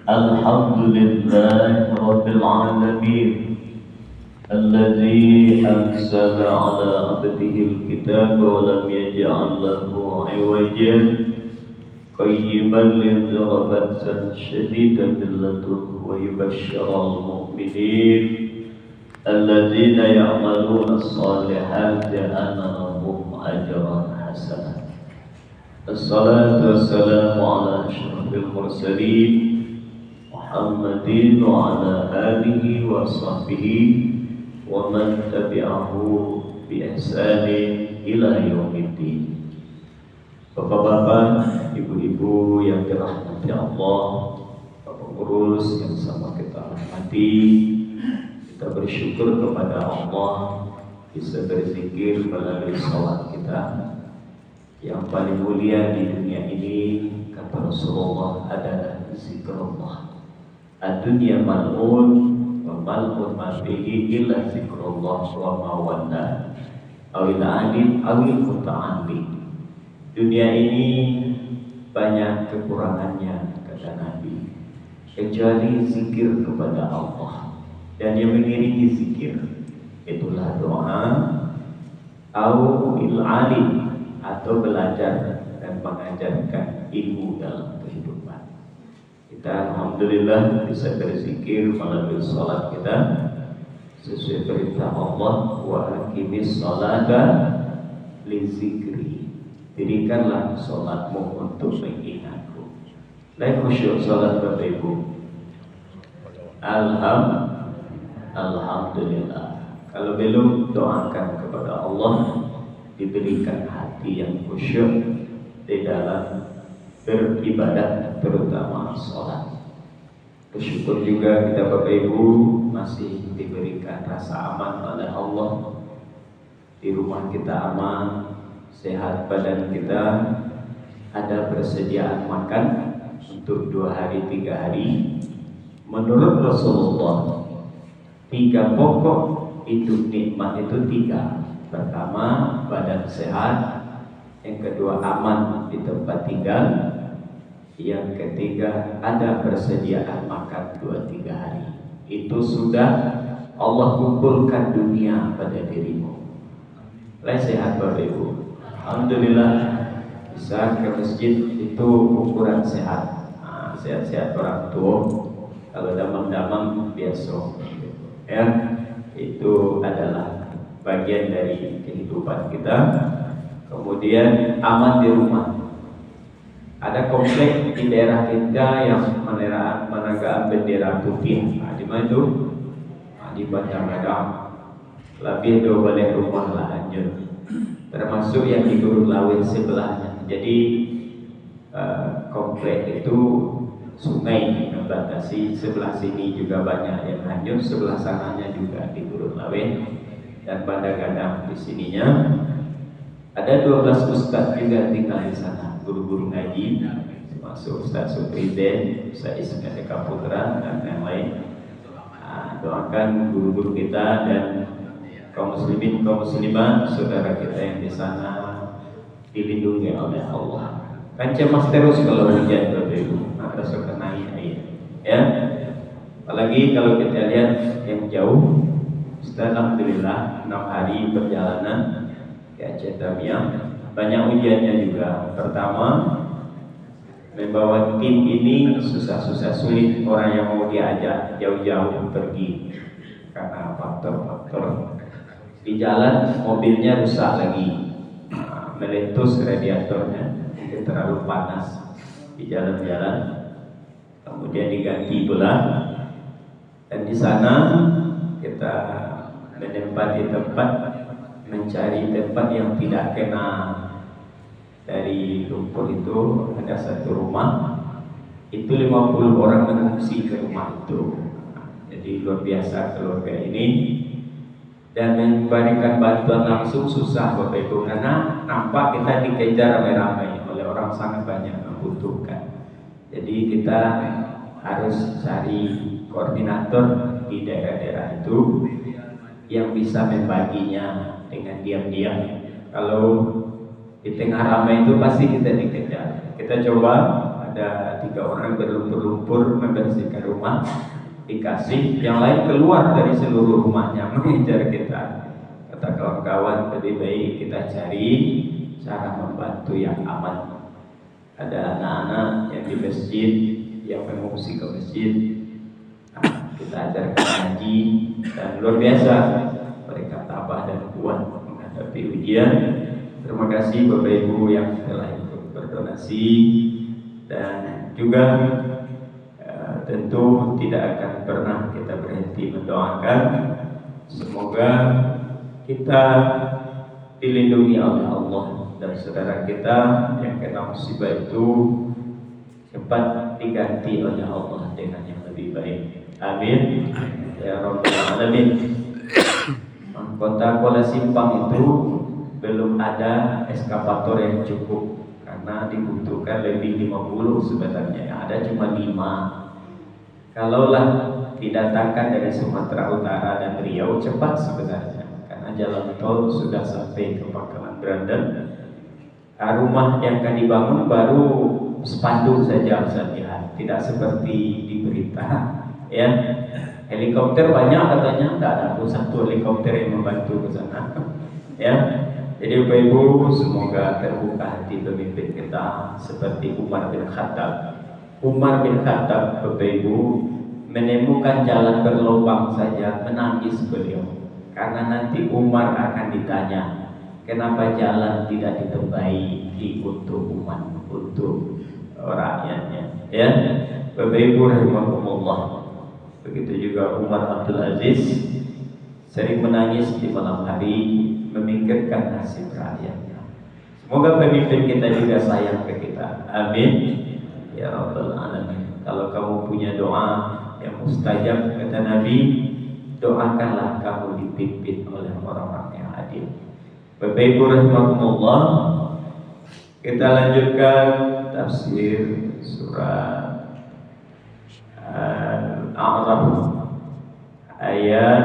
الحمد لله رب العالمين الذي أنزل على عبده الكتاب ولم يجعل له عوجا قيما لينذر بأسا شديدا من لدنه ويبشر المؤمنين الذين يعملون الصالحات أن لهم أجرا حسنا. الصلاة والسلام على أشرف المرسلين محمد وعلى آله وصحبه ومن تبعه بإحسان إلى يوم الدين. Bapak-bapak, ibu-ibu yang dirahmati Allah, Bapak pengurus yang sama kita hormati, kita bersyukur kepada Allah bisa berzikir melalui salat kita. Yang paling mulia di dunia ini kata Rasulullah adalah zikrullah. Ad-dunya mal'un wa mal'un ma fihi illa zikrullah wa ma walla awil alim awil muta'allim. Dunia ini banyak kekurangannya kata Nabi, kecuali zikir kepada Allah dan yang mengiringi zikir itulah doa au il alim atau belajar dan mengajarkan ilmu dalam kehidupan. Kita alhamdulillah bisa berzikir melalui salat kita sesuai perintah Allah, wa aqimis salata li zikri. Dirikanlah salatmu untuk mengingatku. Lain khusyuk salat Bapak Ibu. Alhamdulillah. Kalau belum doakan kepada Allah diberikan hati yang khusyuk di dalam beribadah, terutama sholat. Bersyukur juga kita Bapak Ibu masih diberikan rasa aman oleh Allah. Di rumah kita aman, sehat badan kita, ada persediaan makan untuk 2 hari 3 hari. Menurut Rasulullah 3 pokok hidup nikmat itu 3. Pertama, badan sehat. Yang kedua, aman di tempat tinggal. Yang ketiga, ada persediaan makan 2-3 hari. Itu sudah Allah kumpulkan dunia pada dirimu. Lain sehat Bapak Ibu. Alhamdulillah bisa ke masjid itu ukuran sehat. Sehat-sehat orang tua. Kalau damang-damang biasa. Ya, itu adalah bagian dari kehidupan kita. Kemudian aman di rumah. Ada komplek di daerah kita yang menerangan bendera putih. Di mana itu? Di Bandar Lampung. Lebih 2 balai rumah lah hancur. Termasuk yang di Gurun Lawit sebelahnya. Jadi komplek itu sungai membatasi, sebelah sini juga banyak yang hancur, sebelah sananya juga di Gurun Lawit dan pada Gadang di sininya. Ada 12 ustaz juga tinggal di sana, guru-guru ngaji, termasuk Ustaz Supriden, Ustaz Ismail Eka Putra dan yang lain. Doakan guru-guru kita dan kaum muslimin, kaum muslimat, saudara kita yang di sana dilindungi oleh Allah. Kan cemas terus kalau hujan Bapak Ibu, maka sekenai air. Ya. Apalagi kalau kita lihat yang jauh, alhamdulillah 6 hari perjalanan ke Aceh Tamiang, banyak ujiannya juga. Pertama, membawa tim ini susah-susah sulit, orang yang mau diajak jauh-jauh pergi karena faktor-faktor. Di jalan mobilnya rusak lagi, meletus radiatornya, mungkin terlalu panas di jalan-jalan. Kemudian diganti pula, dan di sana kita menempati tempat, mencari tempat yang tidak kena dari lumpur. Itu ada satu rumah, itu 50 orang mengungsi ke rumah itu. Jadi luar biasa keluarga ini. Dan memberikan bantuan langsung susah Bapak Ibu, karena nampak kita dikejar ramai-ramai oleh orang sangat banyak membutuhkan. Jadi kita harus cari koordinator di daerah-daerah itu yang bisa membaginya dengan diam-diam. Kalau Di tengah ramai itu pasti kita dikejar. Kita coba, ada 3 orang berlumpur-lumpur membersihkan rumah, dikasih, yang lain keluar dari seluruh rumahnya mengejar kita. Kata kawan-kawan, lebih baik kita cari cara membantu yang aman. Ada anak-anak yang di masjid, yang mengungsi ke masjid, kita ajarkan ngaji, dan luar biasa mereka tabah dan kuat menghadapi ujian. Terima kasih Bapak Ibu yang telah ikut berdonasi, dan juga tentu tidak akan pernah kita berhenti mendoakan semoga kita dilindungi oleh Allah dan saudara kita yang kena musibah itu cepat diganti oleh Allah dengan yang lebih baik. Amin ya rabbal alamin. Kota Kuala Simpang itu belum ada eskavator yang cukup, karena dibutuhkan lebih 50 sebenarnya, yang ada cuma 5. Kalaulah didatangkan dari Sumatera Utara dan Riau cepat sebenarnya, karena jalan tol sudah sampai ke Pangkalan Brandon. Rumah yang akan dibangun baru spanduk saja saja, tidak seperti di berita. Ya, helikopter banyak katanya, tidak ada satu helikopter yang membantu ke sana. Ya, jadi Bapak Ibu, semoga terbuka hati pemimpin kita seperti Umar bin Khattab. Umar bin Khattab, Bapak Ibu, menemukan jalan berlubang saja menangis beliau, karena nanti Umar akan ditanya, kenapa jalan tidak diterbaiki untuk umat, untuk rakyatnya. Ya, Bapak Ibu rahimakumullah. Begitu juga Umar Abdul Aziz sering menangis di malam hari memikirkan nasib rakyatnya. Semoga pemimpin kita juga sayang ke kita. Amin ya rabbal alamin. Kalau kamu punya doa yang mustajab, kata Nabi, doakanlah kamu dipimpin oleh orang-orang yang adil. Bapak Ibu rahimakumullah, kita lanjutkan tafsir surah Al-A'raf ayat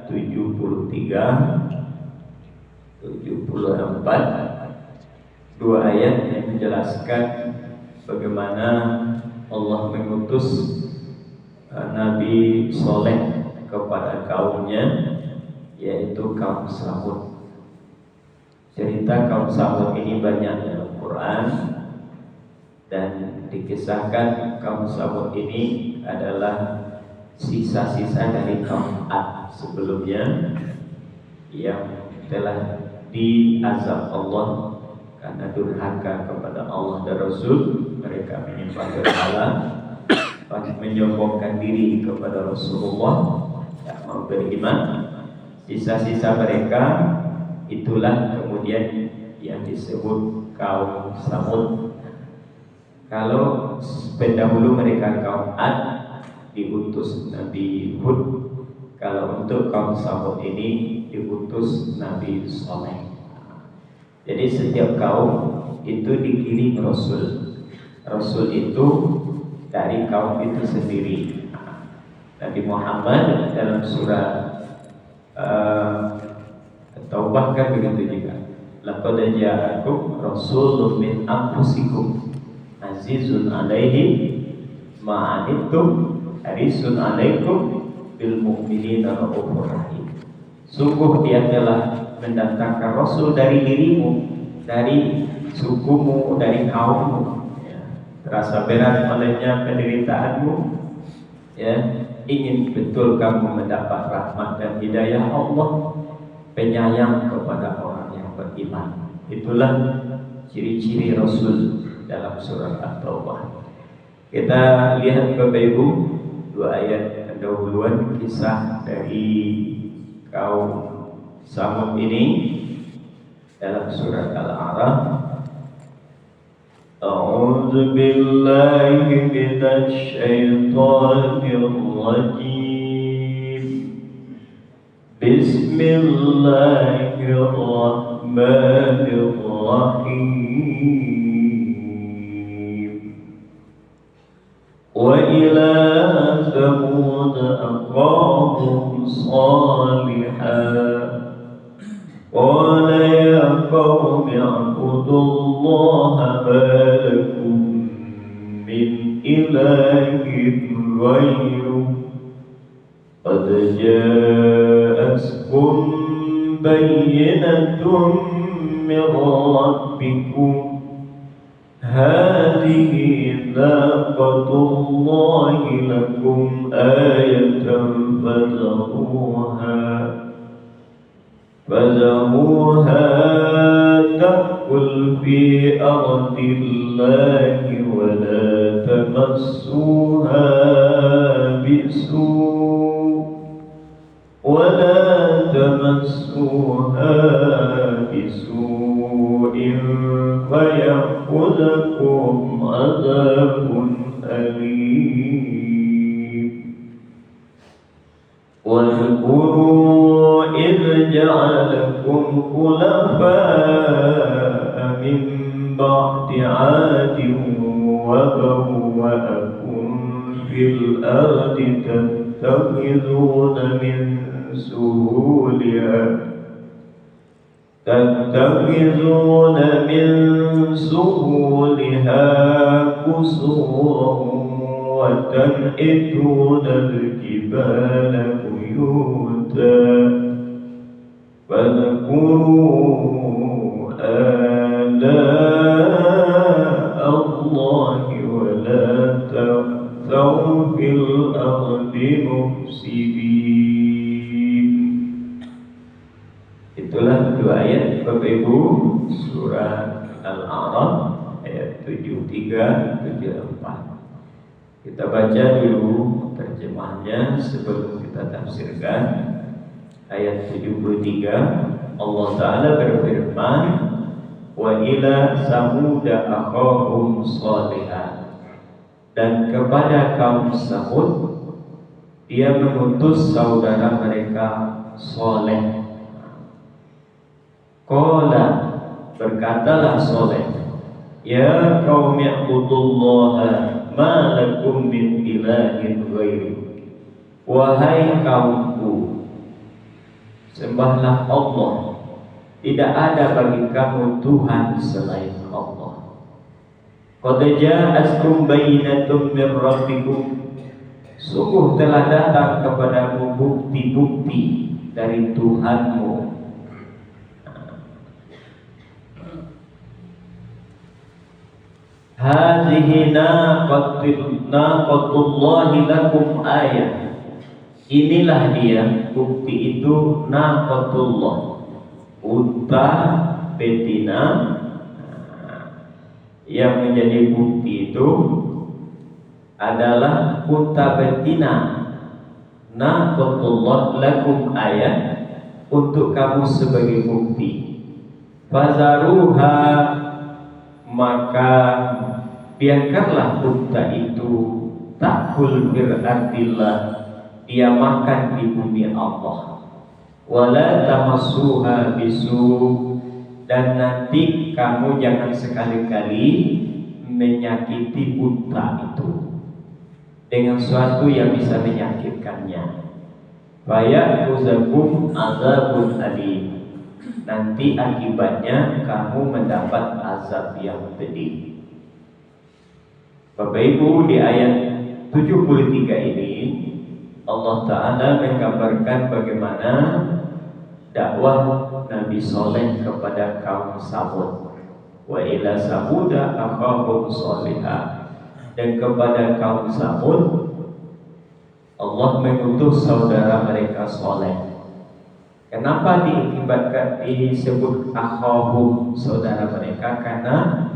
73 74, 2 ayat yang menjelaskan bagaimana Allah mengutus Nabi Soleh kepada kaumnya, yaitu kaum Samud. Cerita kaum Samud ini banyak dalam Quran, dan dikisahkan kaum Samud ini adalah sisa-sisa dari kaum Ad sebelumnya yang telah diazab Allah karena durhaka kepada Allah dan Rasul. Mereka menyembah berhala, menyombongkan diri kepada Rasulullah, tak mau beriman. Sisa-sisa mereka itulah kemudian yang disebut kaum Samud. Kalau pendahulu mereka kaum Ad, diutus Nabi Hud. Kalau untuk kaum Samud ini diutus Nabi Soleh. Jadi setiap kaum itu dikirim Rasul. Rasul itu dari kaum itu sendiri. Nabi Muhammad dalam surah Taubah kan begitu juga. Laqad ja'akum rasulun min anfusikum azizun alaihi ma anittum harisun alaikum bil mu'minina raufur rahim. Sungguh dia telah mendatangkan Rasul dari dirimu, dari sukumu, dari kaummu. Terasa berat olehnya penderitaanmu, ya, ingin betul kamu mendapat rahmat dan hidayah Allah, penyayang kepada orang yang beriman. Itulah ciri-ciri Rasul dalam surat At-Taubah. Kita lihat Bapak Ibu 2 ayat pendahuluan kisah dari kaum Samud ini dalam surat Al-A'raf. A'udzu billahi minasy syaithanir rajim. Bismillahirrahmanirrahim. Wa ila Thamud aqahum Salihah. Qala ya qaumi wa'budullaha ma lakum min ilahin ghairuh qad ja'atkum bayyinatun min rabbikum hadhihi naqatullahi lakum ayatan فذروها تأكل في أرض الله ولا تمسوها بسوء فيأخذكم عذاب أليم واذكروا إذ جعلكم خلفاء من بعد عاد وبوأكم في الأرض تتخذون من سهولها قصورا وتنحتون الجبال بيوتا فاذكروا آلاء الله ولا تأثوا في الأرض مفسدين. Itulah dua ayat Bapak Ibu, surah Al-A'raf ayat 73-74. Kita baca dulu terjemahnya sebelum kita tafsirkan. Ayat 73, Allah Ta'ala berfirman, wa ila samuda akhahum salihah, dan kepada kaum Samud dia mengutus saudara mereka Saleh. Qala, berkatalah Saleh, ya qaumi ibudullaha ma lakum min ilahin ghairu, wahai kaumku, sembahlah Allah, tidak ada bagi kamu Tuhan selain Allah. Qad ja'atkum bayyinatun min rabbikum, sungguh telah datang kepadamu bukti-bukti dari Tuhanmu. Hadhihi naqatullahi lakum ayat, inilah dia bukti itu, naqatullah, unta betina. Yang menjadi bukti itu adalah unta betina. Naqatullah lakum ayat, untuk kamu sebagai bukti. Fazaruha, maka biarkanlah unta itu takul ardillah, dia makan di bumi Allah. Wala tamassuha bisu, dan nanti kamu jangan sekali-kali menyakiti unta itu dengan sesuatu yang bisa menyakitkannya. Fayakuzakum azabun alim, nanti akibatnya kamu mendapat azab yang pedih. Bapak Ibu, di ayat 73 ini Allah Ta'ala menggambarkan bagaimana dakwah Nabi Saleh kepada kaum Samud. Wa ila samuda akhahum salihah, dan kepada kaum Samud Allah mengutus saudara mereka Saleh. Kenapa disebut akhahum, saudara mereka? Karena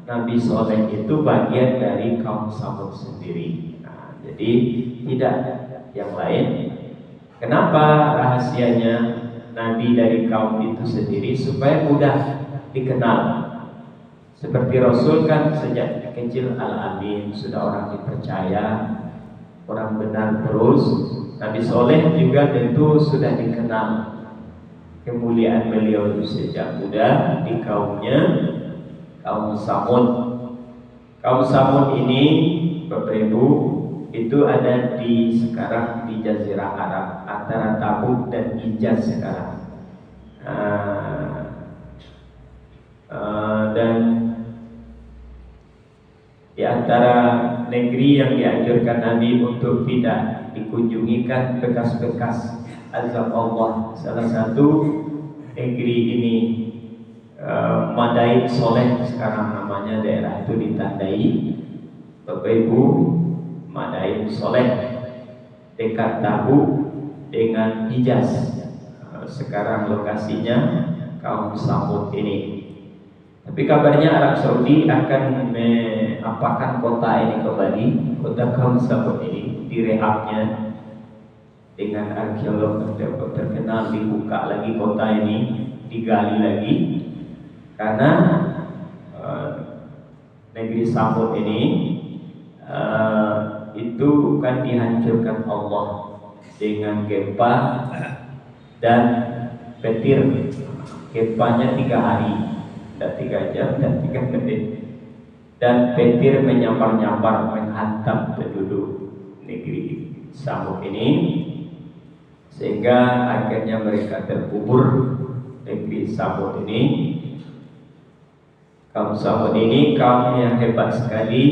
Nabi Saleh itu bagian dari kaum Samud sendiri. Nah, jadi tidak yang lain. Kenapa rahasianya Nabi dari kaum itu sendiri? Supaya mudah dikenal. Seperti Rasul kan sejak kecil al-amin, sudah orang dipercaya, orang benar terus. Nabi Saleh juga tentu sudah dikenal kemuliaan beliau sejak muda di kaumnya, kaum Samud. Kaum Samud ini, Bapak Ibu, itu ada sekarang di Jazirah Arab, antara Tabuk dan Hijaz sekarang. Dan di antara negeri yang dianjurkan Nabi untuk tidak dikunjungi kan bekas-bekas azab Allah. Salah satu negeri ini Madain Soleh, sekarang namanya daerah itu ditandai Bapak Ibu, Madain Soleh dekat Tabu dengan Hijaz. Sekarang lokasinya kaum Samud ini. Tapi kabarnya Arab Saudi akan menampakkan kota ini kembali, kota kaum Samud ini direhabnya dengan arkeolog terkenal, dibuka lagi kota ini, digali lagi, karena negeri Samud ini itu kan dihancurkan Allah dengan gempa dan petir. Gempanya 3 hari, dan 3 jam, dan 3 menit, dan petir menyambar-nyambar menghantam penduduk negeri Samud ini, sehingga akhirnya mereka terkubur. Negeri Samud ini, kaum Samud ini kaum yang hebat sekali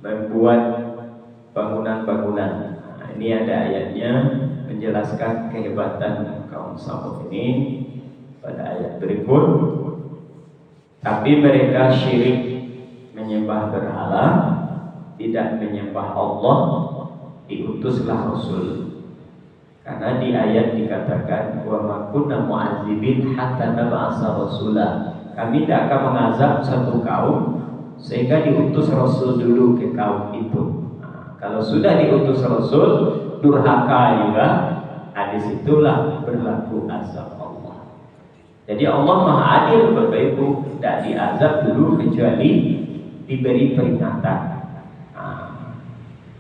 membuat bangunan-bangunan. Nah, ini ada ayatnya menjelaskan kehebatan kaum Samud ini pada ayat berikut. Tapi mereka syirik, menyembah berhala, tidak menyembah Allah. Diutuslah Rasul, karena di ayat dikatakan wa ma kunna mu'adzibin hatta nab'atsa rasula. Kami tidak akan mengazab satu kaum sehingga diutus Rasul dulu ke kaum itu. Nah, kalau sudah diutus Rasul durhaka juga, disitulah berlaku azab Allah. Jadi Allah Maha Adil Bapak Ibu, tidak diazab dulu kecuali diberi peringatan.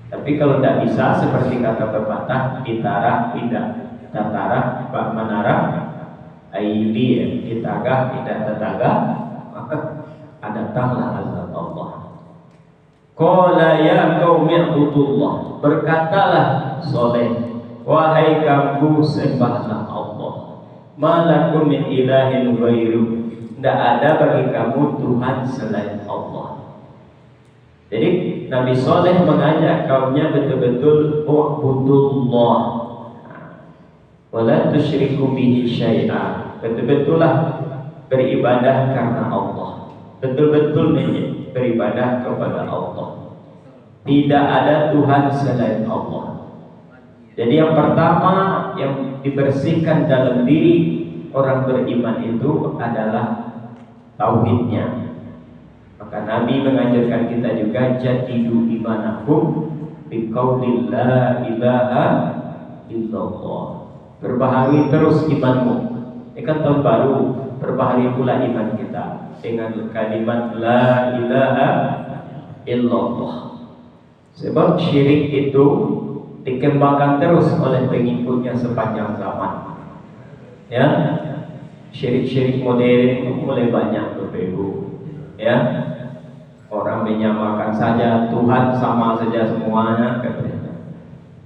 Tapi kalau tidak bisa, seperti kata pepatah, ditarah tidak tatarah bak menarah aidi, ditagah tidak tetagah, maka datanglah azab Allah. Qala ya qaumi ibudullah, berkatalah Saleh, wahai kaumku sembahlah Allah. Malakum min ilahin ghairu, tidak ada bagi kamu Tuhan selain Allah. Jadi Nabi Saleh mengajak kaumnya betul-betul ubudullah wala tusyriku bihi syai'a, betul-betullah beribadah karena Allah, betul-betul beribadah kepada Allah, tidak ada Tuhan selain Allah. Jadi yang pertama yang dibersihkan dalam diri orang beriman itu adalah tauhidnya. Maka Nabi mengajarkan kita juga jadidu imanakum biqaulil la ilaha illallah. Perbaharui terus imanmu. Ini kan tahun baru, perbaharui pula iman kita dengan kalimat la ilaha illallah. Sebab syirik itu dikembangkan terus oleh pengikutnya sepanjang zaman. Ya, syirik-syirik modern mulai banyak berbeda. Ya, orang menyamakan saja Tuhan sama saja semuanya katanya.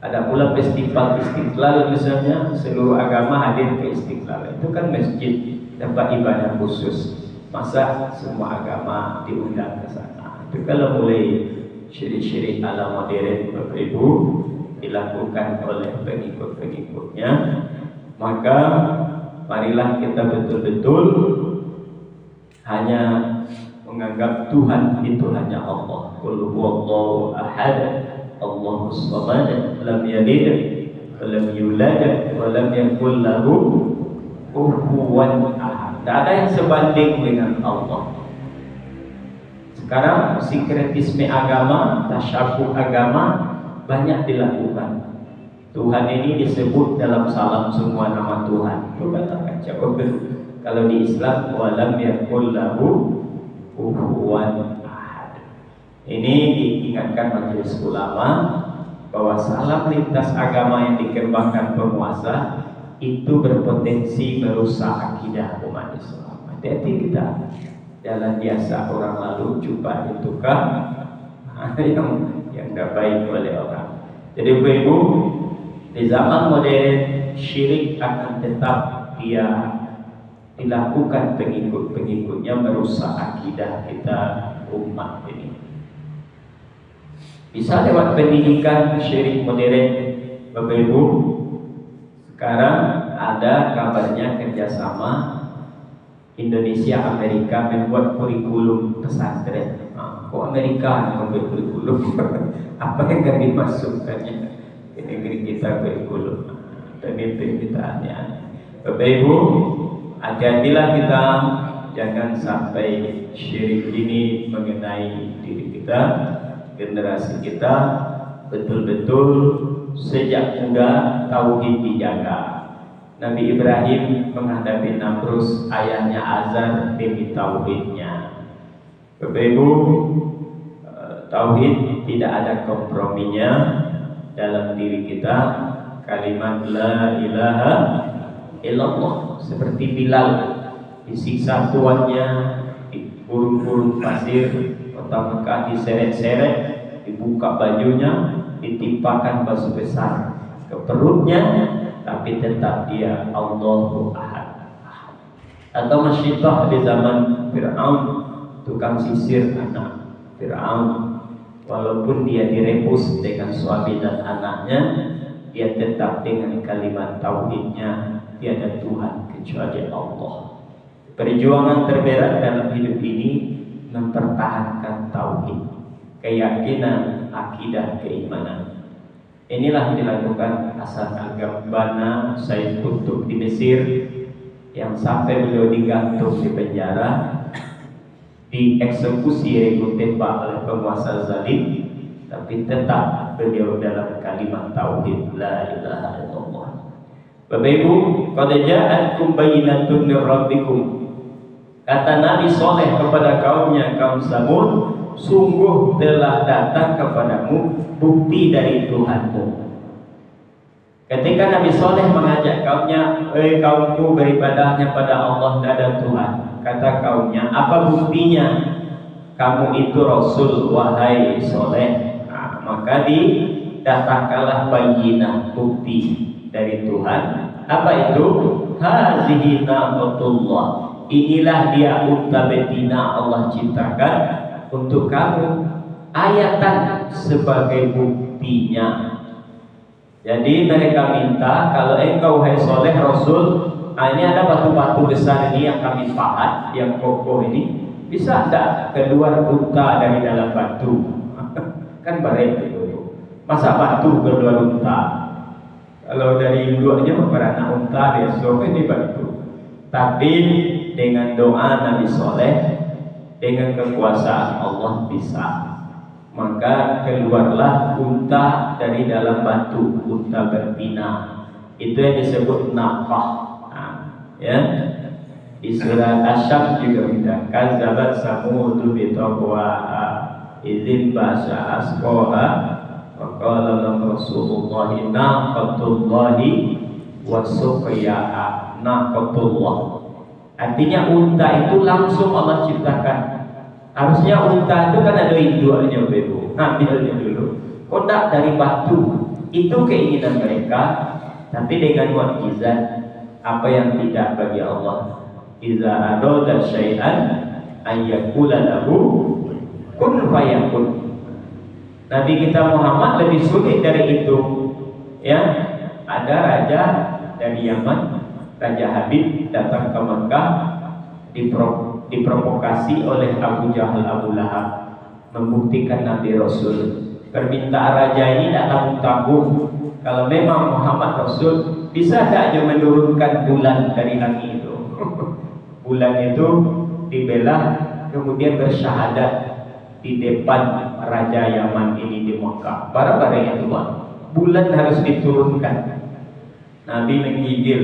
Ada pula festival Istiqlal misalnya, seluruh agama hadir ke Istiqlal. Itu kan masjid, tempat ibadah khusus. Masa semua agama diundang ke sana? Itu kalau mulai syirik-syirik ala modern Bapak Ibu dilakukan oleh pengikut-pengikutnya, maka marilah kita betul-betul hanya menganggap Tuhan itu hanya Allah. Qul huwallahu ahad, Allahus samad, lam yalid wa lam yulad wa lam yakul lahu kufuwan ahad. Tidak ada yang sebanding dengan Allah. Sekarang sinkretisme agama, tasyabuh agama banyak dilakukan. Tuhan ini disebut dalam salam semua nama Tuhan. Coba jawab kalau di Islam walam yakul lahu kufuwan ahad. Ini diingatkan majelis ulama bahwa salam lintas agama yang dikembangkan penguasa itu berpotensi merusak akidah umat Islam. Hati-hati kita. Jalan biasa orang lalu coba ditukar yang tidak baik oleh orang. Jadi Ibu, di zaman modern syirik akan tetap dia dilakukan pengikut-pengikutnya merusak akidah kita umat ini. Bisa lewat pendidikan syirik modern. Bapak Ibu, sekarang ada kabarnya kerjasama Indonesia Amerika membuat kurikulum pesantren. Kok Amerika membuat kurikulum? Apa yang akan dimasukkannya ke negeri kita kurikulum? Pemimpin kita aneh-aneh. Bapak Ibu, hati-hatilah kita, jangan sampai syirik ini mengenai diri kita, generasi kita. Betul-betul sejak muda tauhid dijaga. Nabi Ibrahim menghadapi Namrus, ayahnya Azar demi tauhidnya. Bapak Ibu, tauhid tidak ada komprominya dalam diri kita. Kalimat la ilaha illallah, seperti Bilal disiksa tuannya, dikurung-kurung pasir, kota Mekah diseret-seret, dibuka bajunya, ditimpakan batu besar ke perutnya, tapi tetap dia Allahu Ahad. Atau Masyidah di zaman Fir'aun, tukang sisir anak Fir'aun, walaupun dia direbus dengan suami dan anaknya, dia tetap dengan kalimat tauhidnya, tiada Tuhan kecuali Allah. Perjuangan terberat dalam hidup ini mempertahankan tauhid, keyakinan, akidah, keimanan. Inilah dilakukan Hasan al-Banna, Said Qutb di Mesir, yang sampai beliau digantung di penjara, dieksekusi yaitu tembak oleh penguasa zalim, tapi tetap beliau dalam kalimat tauhid la ilaha illallah. Bapak Ibu, qad ja'atkum bayyinatun min rabbikum. Kata Nabi Saleh kepada kaumnya, kaum Samud, sungguh telah datang kepadamu bukti dari Tuhanmu. Ketika Nabi Saleh mengajak kaumnya, kaumku beribadahnya pada Allah, tidak ada Tuhan. Kata kaumnya, apa buktinya kamu itu Rasul, wahai Saleh? Maka didatangkanlah bayyinah, bukti dari Tuhan. Apa itu? Hazihi naqatullah, inilah dia unta betina Allah ciptakan untuk kamu, ayatan sebagai buktinya. Jadi mereka minta, kalau engkau hai Saleh Rasul, ini ada batu-batu besar ini yang kami pahat, yang kokoh ini, bisa tidak keluar unta dari dalam batu? Kan baik itu. Masa batu keluar unta? Kalau dari induknya beranak unta, besok ini batu. Tapi dengan doa Nabi Saleh, dengan kekuasaan Allah bisa. Maka keluarlah unta dari dalam batu, unta berbina. Itu yang disebut naqah. Ya. Di surah Asy-Syams juga bilang, kazzabat samudu bi taqwaha idzin basa asqaha wa qala lahum rasulullahi naqatullahi wa suqiyaha. Naqatullah artinya unta itu langsung Allah ciptakan. Harusnya unta itu kan ada induknya, Ibu. Ambilnya dulu. Kodak dari batu. Itu keinginan mereka, tapi dengan mukjizat. Apa yang tidak bagi Allah? Iza arada syai'an ayyakula lahu kun fayakun. Nabi kita Muhammad lebih sulit dari itu. Ya, ada raja dari Yaman, Raja Habib, datang ke Mekah, diprovokasi oleh Abu Jahal, Abu Lahab, membuktikan Nabi Rasul. Permintaan raja ini tidak tanggung-tanggung. Kalau memang Muhammad Rasul, bisa tak dia menurunkan bulan dari langit itu? Bulan itu dibelah, kemudian bersyahadat di depan Raja Yaman ini di Mekah. Barang-barang itu, bulan harus diturunkan. Nabi menggigil,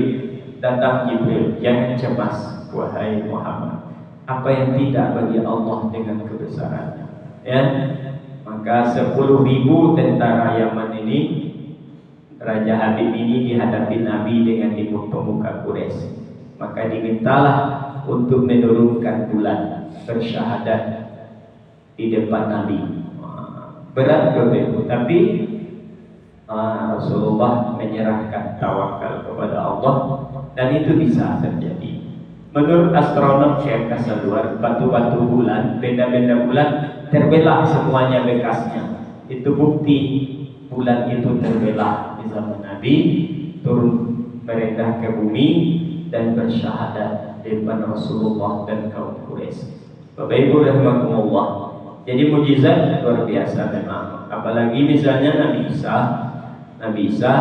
datang Jibril, jangan cemas wahai Muhammad, apa yang tidak bagi Allah dengan kebesarannya. Ya, maka 10.000 tentara Yaman ini, Raja Habib ini dihadapi Nabi dengan pemuka Quraisy. Maka dimintalah untuk menurunkan bulan, bersyahadat di depan Nabi. Berat begitu, tapi Rasulullah menyerahkan tawakal kepada Allah, dan itu bisa terjadi. Menurut astronom yang kasar luar, batu-batu bulan, benda-benda bulan terbelah semuanya bekasnya. Itu bukti bulan itu terbelah di zaman Nabi, turun merendah ke bumi dan bersyahadat di depan Rasulullah dan kaum Quraisy. Bapak Ibu rahimakumullah. Jadi mukjizat luar biasa memang. Apalagi misalnya Nabi Isa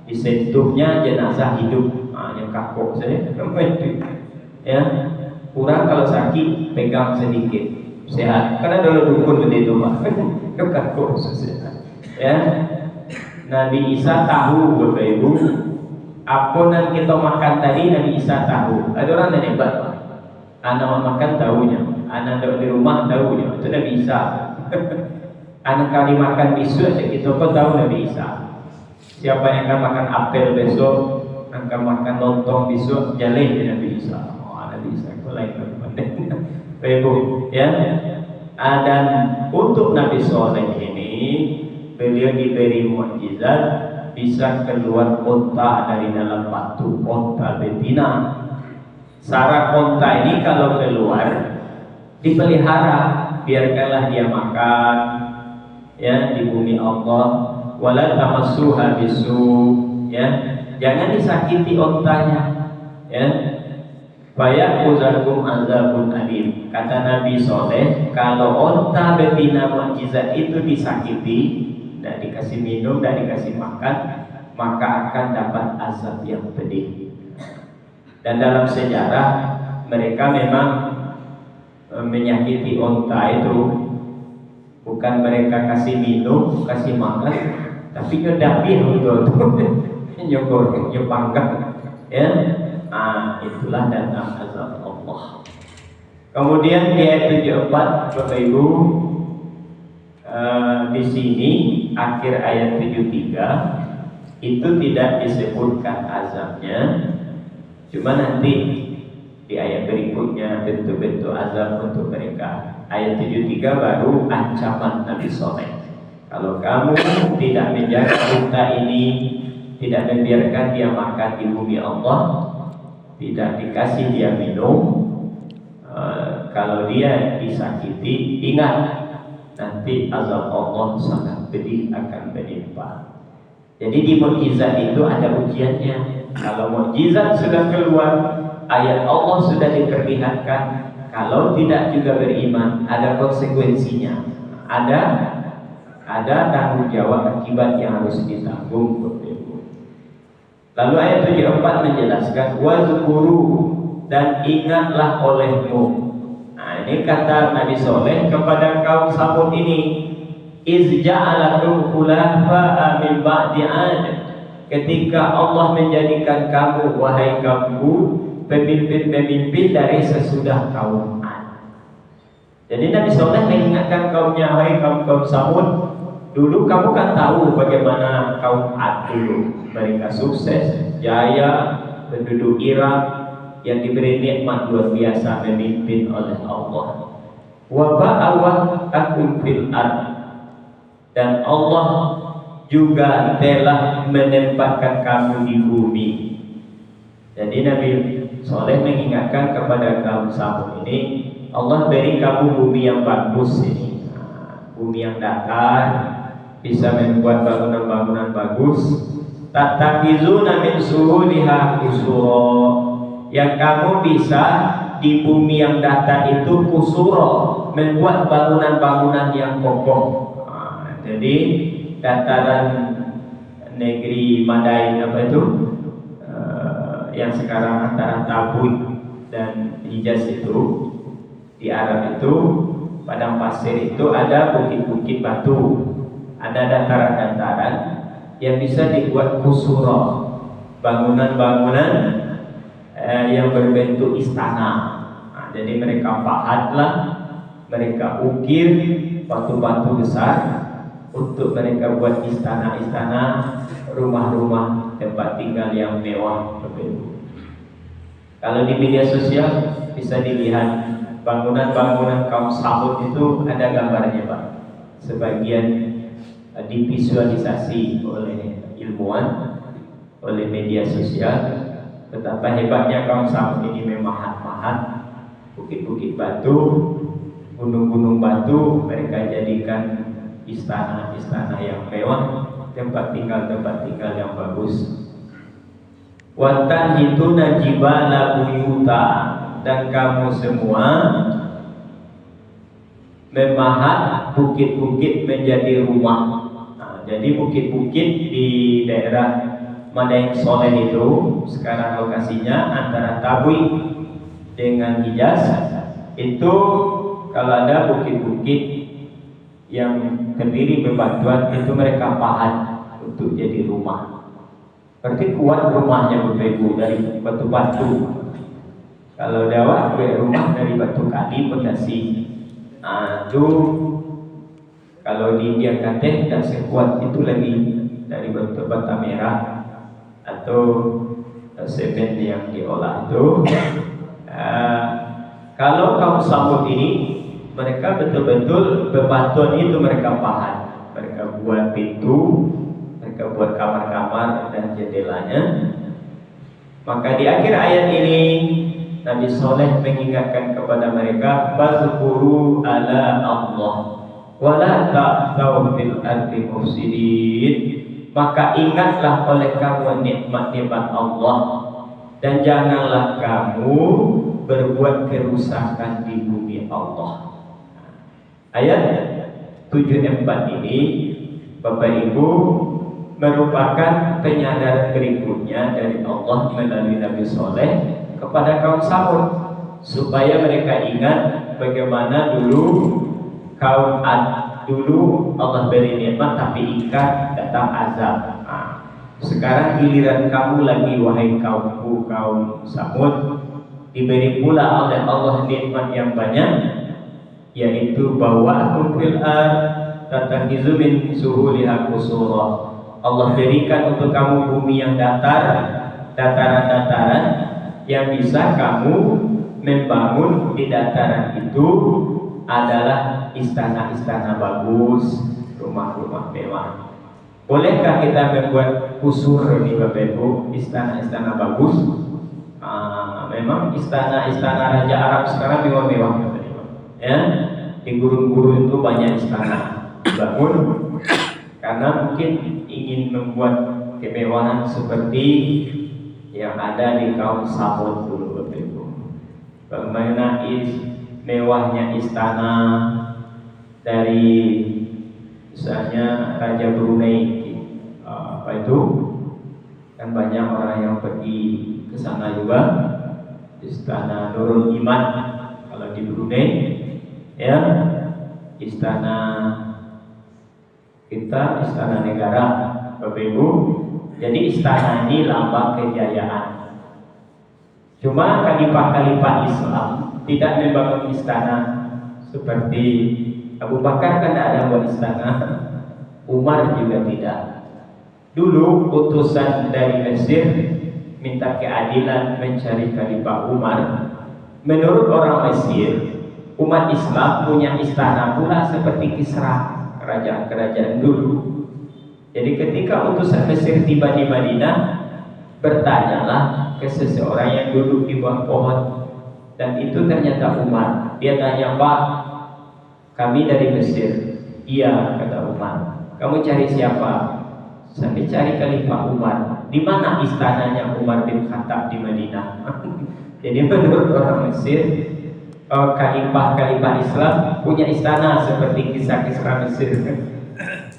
disentuhnya jenazah hidup, yang kaku saya, ya, kurang kalau sakit pegang sedikit sehat. Karena dulu dukun begitu pak, kaku sehat. Ya, Nabi Isa tahu Bapak Ibu, apa yang kita makan tadi Nabi Isa tahu. Ada orang yang hebat pak, anak makan tahunya, anak di rumah tahunya, itu Nabi Isa. Anak kali makan besok, kita pun tahu Nabi Isa. Siapa yang akan makan apel besok, akan makan lontong besok, jalin Nabi Isa. Nabi Isa itu lain berbanding. Ibu, ya. Dan untuk Nabi Soleh ini, beliau diberi mukjizat bisa keluar onta dari dalam batu, onta betina. Saraf onta ini kalau keluar dipelihara, biarkanlah dia makan, ya, di bumi Allah. Wala tamassuha bisu, ya, jangan disakiti ontanya, ya. Fayaquzakum azabun alim. Kata Nabi Soleh, kalau onta betina mukjizat itu disakiti, tidak dikasih minum, tidak dikasih makan, maka akan dapat azab yang pedih. Dan dalam sejarah mereka memang menyakiti onta itu, bukan mereka kasih minum, kasih makan, tapi ngedapi untuk nyogor, nyepanggang, ya. Itulah datang azab Allah. Kemudian di ayat 74 Bapak Ibu, di sini akhir ayat 73 itu tidak disebutkan azabnya, cuma nanti di ayat berikutnya bentuk-bentuk azab untuk mereka. Ayat 73 baru ancaman Nabi Soleh. Kalau kamu tidak menjaga unta ini, tidak membiarkan dia makan di bumi Allah, tidak dikasih dia minum, kalau dia disakiti, ingat nanti azab Allah sangat pedih akan menimpa. Jadi di mukjizat itu ada ujiannya. Kalau mukjizat sudah keluar, ayat Allah sudah diperlihatkan, kalau tidak juga beriman, ada konsekuensinya. Ada tanggung jawab akibat yang harus ditanggung. Lalu ayat 74 menjelaskan wazkuru, dan ingatlah olehmu. Nah, ini kata Nabi Soleh kepada kaum Samud ini, iz ja'alakum khulafa'a min ba'di 'ad. Ketika Allah menjadikan kamu wahai kaumku pemimpin-pemimpin dari sesudah kaum Ad. Jadi Nabi Soleh mengingatkan kaumnya, wahai kaum Samud, dulu kamu kan tahu bagaimana kaum Ad dulu. Mereka sukses, jaya, penduduk Irak yang diberi nikmat luar biasa memimpin oleh Allah. Wa ba'awakum fil ard, dan Allah juga telah menempatkan kamu di bumi. Jadi Nabi Soleh mengingatkan kepada kaum Samud ini, Allah beri kamu bumi yang bagus ini, bumi yang datar, bisa membuat bangunan-bangunan bagus. Tatakizuna min suhuliha kusuro, yang kamu bisa di bumi yang datar itu kusuro, membuat bangunan-bangunan yang kokoh. Jadi dataran negeri Madain apa itu, yang sekarang antara Tabuk dan Hijaz itu, di Arab itu, padang pasir itu ada bukit-bukit batu, ada dataran-dataran yang bisa dibuat kusuro, bangunan-bangunan yang berbentuk istana. Jadi mereka pahatlah, mereka ukir batu-batu besar untuk mereka buat istana-istana, rumah-rumah tempat tinggal yang mewah. Kalau di media sosial bisa dilihat bangunan-bangunan kaum Samud itu ada gambarnya Pak. Sebagian divisualisasi oleh ilmuwan, oleh media sosial. Betapa hebatnya kaum Samud ini memahat-mahat bukit-bukit batu, gunung-gunung batu, mereka jadikan istana-istana yang mewah, tempat tinggal yang bagus. Watan itu najibala buyuta, dan kamu semua memahat bukit-bukit menjadi rumah. Nah, jadi bukit-bukit di daerah Madain Soleh itu sekarang lokasinya antara Tabui dengan Hijaz. Itu kalau ada bukit-bukit yang terdiri bebatuan itu mereka pahat untuk jadi rumah. Berarti kuat rumahnya Bapak Ibu dari batu-batu. Kalau Dawa rumah dari batu kali pondasi. Nah, itu kalau di India Kateh dan sekuat itu lagi dari batu bata merah atau semen yang diolah itu. Kalau kaum Samud ini mereka betul-betul bebatuan itu mereka pahat, mereka buat pintu, mereka buat kamar-kamar dan jendelanya. Maka di akhir ayat ini Nabi Soleh mengingatkan kepada mereka, fazkuru ala Allah wala ta'thaw fil ardi mufsidin. Maka ingatlah oleh kamu nikmat-nikmat Allah dan janganlah kamu berbuat kerusakan di bumi Allah. Ayat 74 ini Bapak Ibu merupakan penyadaran berikutnya dari Allah melalui Nabi Soleh kepada kaum Samud, supaya mereka ingat bagaimana dulu kaum Ad dulu Allah beri nikmat tapi ikat datang azab. Nah, sekarang giliran kamu lagi wahai kaumku kaum Samud, diberi pula oleh Allah nikmat yang banyak, yaitu bawa'akum fil ard tatakhizu min suhuliha qusura. Allah berikan untuk kamu bumi yang datar, dataran-dataran yang bisa kamu membangun di dataran itu adalah istana-istana bagus, rumah-rumah mewah. Bolehkah kita membuat kusur ini Bapak Ibu, istana-istana bagus? Memang istana-istana Raja Arab sekarang mewah-mewah, ya. Di gurun-gurun itu banyak istana dibangun karena mungkin ingin membuat kemewahan seperti yang ada di kaum Samud dulu Bapak Ibu. Bagaimana mewahnya istana dari misalnya Raja Brunei, apa itu kan banyak orang yang pergi ke sana juga. Istana Nurul Iman kalau di Brunei, ya, istana kita istana negara Bapak Ibu. Jadi istana ini lambang kejayaan. Cuma khalifah-khalifah Islam tidak membangun istana seperti Abu Bakar, kan ada buat istana, Umar juga tidak. Dulu utusan dari Mesir minta keadilan mencari Khalifah Umar. Menurut orang Mesir, umat Islam punya istana pula seperti Kisra, kerajaan-kerajaan dulu. Jadi ketika utusan Mesir tiba di Madinah, bertanyalah ke seseorang yang duduk di bawah pohon, dan itu ternyata Umar. Dia tanya, Pak, kami dari Mesir. Iya, kata Umar. Kamu cari siapa? Saya cari Khalifah Umar. Di mana istananya Umar bin Khattab di Madinah? Jadi menurut orang Mesir, khalifah-khalifah Islam punya istana seperti kisah-kisah Mesir.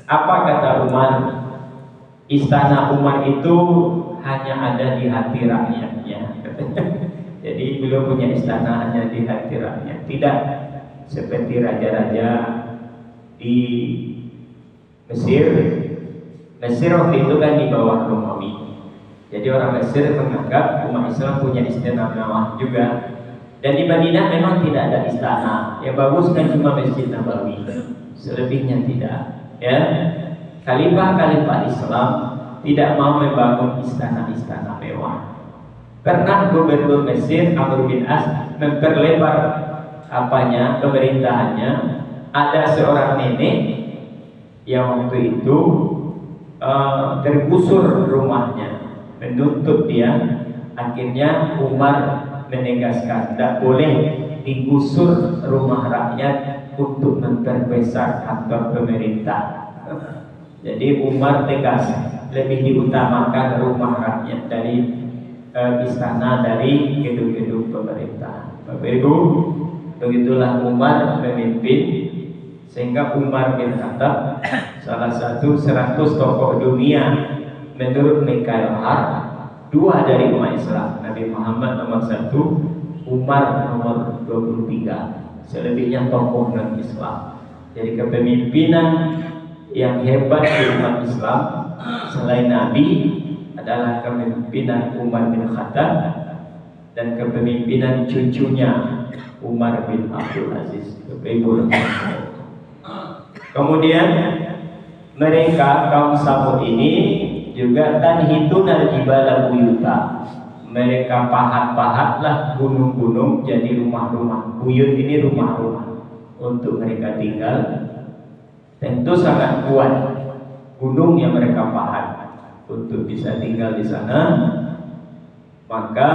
Apa kata Umar? Istana Umar itu hanya ada di hati rakyatnya. Jadi beliau punya istana hanya di hati rakyat, tidak seperti raja-raja di Mesir. Mesir waktu itu kan di bawah Romawi. Jadi orang Mesir menganggap umat Islam punya istana mewah juga. Dan di Madinah memang tidak ada istana. Yang bagus kan cuma Masjid Nabawi, selebihnya tidak. Ya, khalifah-khalifah Islam tidak mau membangun istana-istana mewah. Pernah gubernur Mesir Amr bin As memperlebar pemerintahannya. Ada seorang nenek yang waktu itu tergusur rumahnya, menuntut dia Akhirnya Umar menegaskan tidak boleh digusur rumah rakyat untuk memperbesar kantor pemerintah. Jadi Umar tegas, lebih diutamakan rumah rakyat dari istana, dari gedung-gedung pemerintah. Bapak Ibu, begitulah Umar memimpin, sehingga Umar bin Khattab salah satu 100 tokoh dunia menurut Mikhail Har, 2 dari umat Islam, Nabi Muhammad nomor 1, Umar nomor 23, selebihnya tokoh non Islam. Jadi kepemimpinan yang hebat di umat Islam selain Nabi adalah kepemimpinan Umar bin Khattab dan kepemimpinan cucunya Umar bin Abdul Aziz. Kemudian mereka kaum Samud ini juga tanhituna jibala buyuta. Mereka pahat-pahatlah gunung-gunung jadi rumah-rumah. Buyut ini rumah-rumah untuk mereka tinggal. Tentu sangat kuat gunung yang mereka pahat untuk bisa tinggal di sana. Maka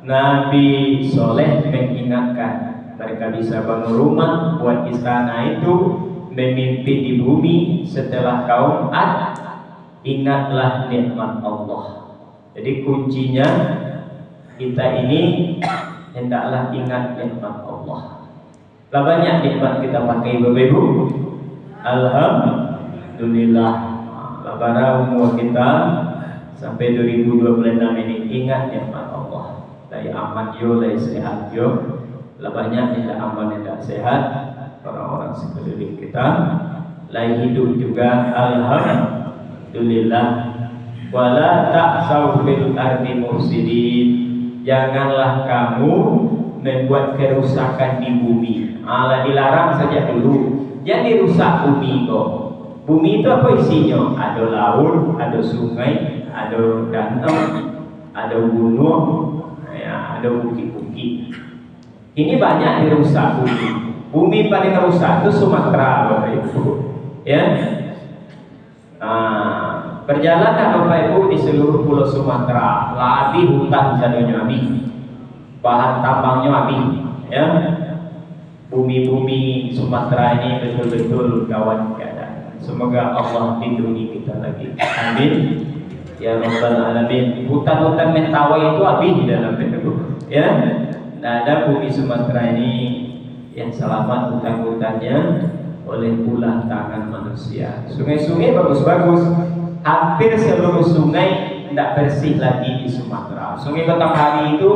Nabi Soleh mengingatkan mereka bisa bangun rumah, buat istana itu, memimpin di bumi setelah kaum Ad. Ingatlah nikmat Allah. Jadi kuncinya kita ini hendaklah ingat nikmat Allah. Lah banyak nikmat kita pakai Bapak Ibu. Alhamdulillah. Lebaran umur kita sampai 2026 ini ingat nikmat Allah. Lai aman yo, lai sehat yo. Lah banyak tidak aman, tidak sehat orang-orang sekeliling kita. Lai hidup juga alhamdulillah. Wala ta'sau fil ardi mufsidin. Janganlah kamu membuat kerusakan di bumi. Allah dilarang saja dulu. Jadi rusak bumi kok. Bumi itu apa isinya? Ada laut, ada sungai, ada danau, ada gunung, ya, ada bukit-bukit. Ini banyak dirusak bumi. Bumi paling rusak itu Sumatera, Bapak Ibu. Ya. Berjalanlah Bapak Ibu di seluruh pulau Sumatera, lagi hutan sadunya habis, bahan tambangnya habis, ya. Bumi-bumi Sumatera ini betul-betul gawat keadaan. Semoga Allah lindungi kita lagi. Amin. Ya Rabbal Alamin. Hutan-hutan mentawai itu habis di dalam Ibu. Ya. Tidak ada bumi Sumatera ini yang selamat hutan-hutannya oleh ulah tangan manusia. Sungai-sungai bagus-bagus. Hampir seluruh sungai tidak bersih lagi di Sumatera. Sungai Batanghari itu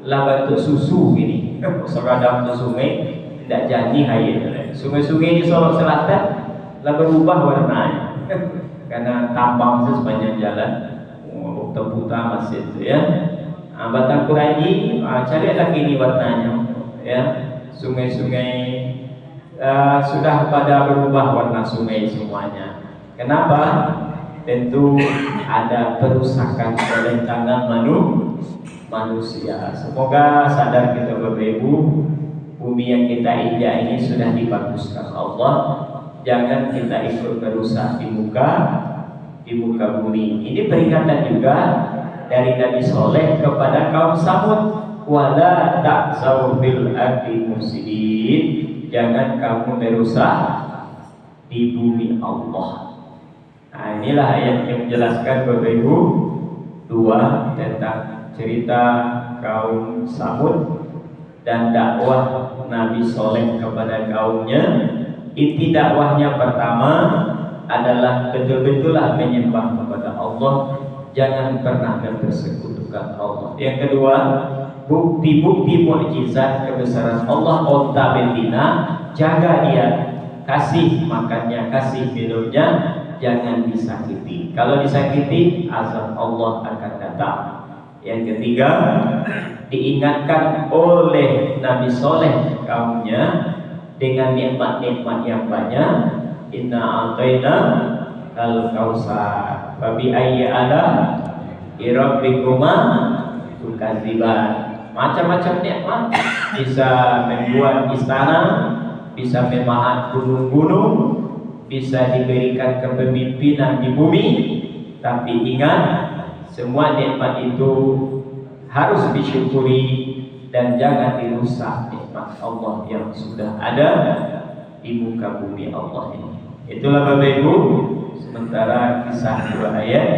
lah bentuk susu gini. Seradam tu sungai tidak jadi air. Sungai-sungai di Solo Selatan lah berubah warnanya karena tambang sepanjang jalan. Buta-buta masih itu ya. Batang Kuraji, cari lagi ini warnanya ya. Sungai-sungai sudah pada berubah warna sungai semuanya. Kenapa? Tentu ada perusakan oleh tangan manusia. Semoga sadar kita Bapak Ibu, bumi yang kita injak ini sudah dibaguskan Allah. Jangan kita ikut merusak di muka bumi. Ini peringatan juga dari Nabi Soleh kepada kaum Samud. Wala ta'sau fil ardi mufsidin. Jangan kamu merusak di bumi Allah. Nah, inilah ayat yang menjelaskan Bapak Ibu 2 tentang cerita kaum Samud dan dakwah Nabi Soleh kepada kaumnya. Inti dakwahnya pertama adalah betul-betullah menyembah kepada Allah, jangan pernah mempersekutukan Allah. Yang kedua, bukti-bukti mukjizat kebesaran Allah, onta betina, jaga dia, kasih makannya, kasih minumnya, jangan disakiti. Kalau disakiti, azab Allah akan datang. Yang ketiga, diingatkan oleh Nabi Soleh kaumnya dengan nikmat-nikmat yang banyak. Inna a'tayna al-kausar fabi ayyi ala rabbikuma tukadziban. Macam-macam nikmat, bisa membuat istana, bisa memahat gunung-gunung, bisa diberikan kepemimpinan di bumi. Tapi ingat, Semua nikmat itu harus disyukuri dan jangan dirusak nikmat Allah yang sudah ada di muka bumi Allah ini. Itulah Bapak Ibu, sementara kisah dua ayat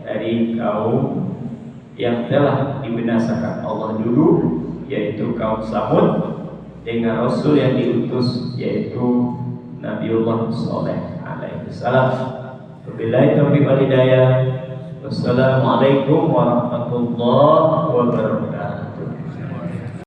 dari kaum yang telah dibinasakan Allah dulu, yaitu kaum Samud, dengan Rasul yang diutus yaitu Nabiullah Saleh alaihi salam. Wabillahi taufiq wal hidayah. Wassalamualaikum warahmatullahi wabarakatuh.